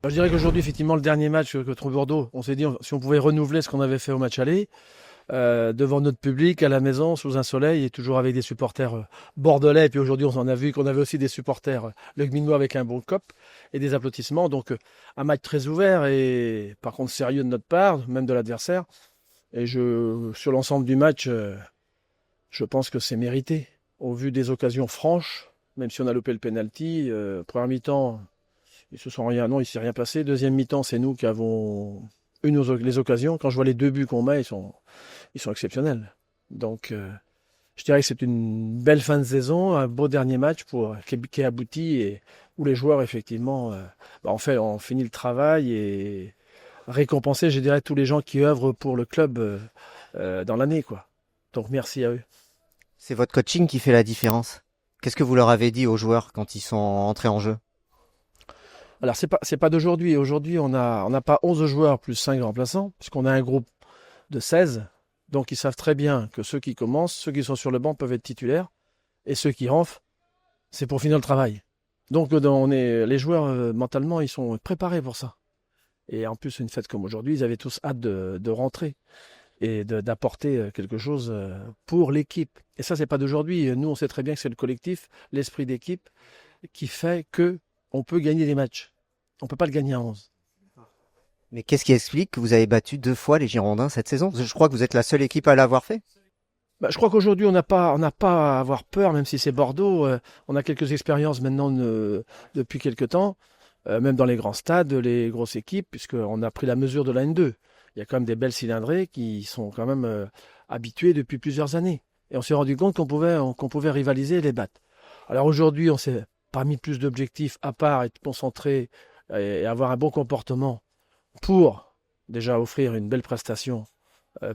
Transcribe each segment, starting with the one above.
Je dirais qu'aujourd'hui, effectivement, le dernier match contre Bordeaux, on s'est dit si on pouvait renouveler ce qu'on avait fait au match aller, devant notre public, à la maison, sous un soleil, et toujours avec des supporters bordelais. Et puis aujourd'hui, on en a vu qu'on avait aussi des supporters le Gminois avec un bon cop et des applaudissements. Donc un match très ouvert et par contre sérieux de notre part, même de l'adversaire. Et sur l'ensemble du match, je pense que c'est mérité. Au vu des occasions franches, même si on a loupé le penalty, première mi-temps, non, il s'est rien passé. Deuxième mi-temps, c'est nous qui avons eu les occasions. Quand je vois les deux buts qu'on met, ils sont exceptionnels. Donc, je dirais que c'est une belle fin de saison, un beau dernier match qui est abouti et où les joueurs, effectivement, on finit le travail et récompenser, je dirais, tous les gens qui œuvrent pour le club dans l'année, quoi. Donc, merci à eux. C'est votre coaching qui fait la différence. Qu'est-ce que vous leur avez dit aux joueurs quand ils sont entrés en jeu? Alors, c'est pas d'aujourd'hui. Aujourd'hui, on n'a pas 11 joueurs plus 5 remplaçants, puisqu'on a un groupe de 16. Donc, ils savent très bien que ceux qui commencent, ceux qui sont sur le banc peuvent être titulaires. Et ceux qui rentrent, c'est pour finir le travail. Donc, les joueurs, mentalement, ils sont préparés pour ça. Et en plus, une fête comme aujourd'hui, ils avaient tous hâte de rentrer et d'apporter quelque chose pour l'équipe. Et ça, c'est pas d'aujourd'hui. Nous, on sait très bien que c'est le collectif, l'esprit d'équipe, qui fait que on peut gagner des matchs. On peut pas le gagner à 11. Mais qu'est-ce qui explique que vous avez battu 2 fois les Girondins cette saison? Je crois que vous êtes la seule équipe à l'avoir fait. Bah, je crois qu'aujourd'hui, on n'a pas à avoir peur, même si c'est Bordeaux. On a quelques expériences maintenant depuis quelques temps, même dans les grands stades, les grosses équipes, puisqu'on a pris la mesure de la N2. Il y a quand même des belles cylindrées qui sont quand même habituées depuis plusieurs années. Et on s'est rendu compte qu'on pouvait rivaliser et les battre. Alors aujourd'hui, on s'est pas mis plus d'objectifs à part être concentré et avoir un bon comportement pour déjà offrir une belle prestation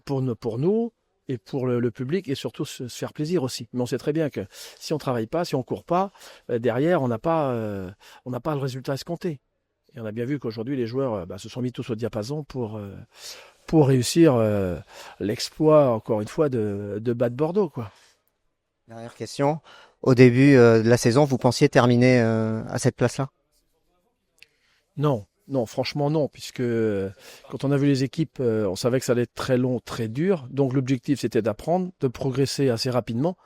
pour nous et pour le public et surtout se faire plaisir aussi. Mais on sait très bien que si on travaille pas, si on court pas, derrière on n'a pas le résultat escompté. Et on a bien vu qu'aujourd'hui les joueurs se sont mis tous au diapason pour réussir l'exploit encore une fois de battre Bordeaux, quoi. Dernière question. Au début de la saison, vous pensiez terminer à cette place-là? Non, non, franchement non, puisque quand on a vu les équipes, on savait que ça allait être très long, très dur. Donc l'objectif c'était d'apprendre, de progresser assez rapidement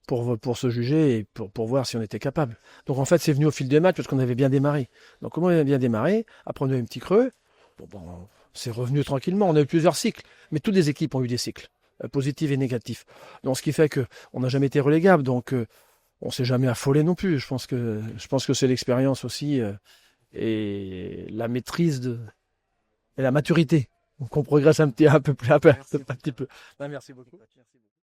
pour se juger et pour voir si on était capable. Donc en fait c'est venu au fil des matchs parce qu'on avait bien démarré. Donc comme on avait bien démarré, après on a eu un petit creux, bon, c'est revenu tranquillement. On a eu plusieurs cycles, mais toutes les équipes ont eu des cycles, positifs et négatifs. Donc ce qui fait que on n'a jamais été relégable, donc on s'est jamais affolé non plus. Je pense que c'est l'expérience aussi et la maîtrise et la maturité. Donc on progresse un peu plus, un petit peu. Ben, merci beaucoup.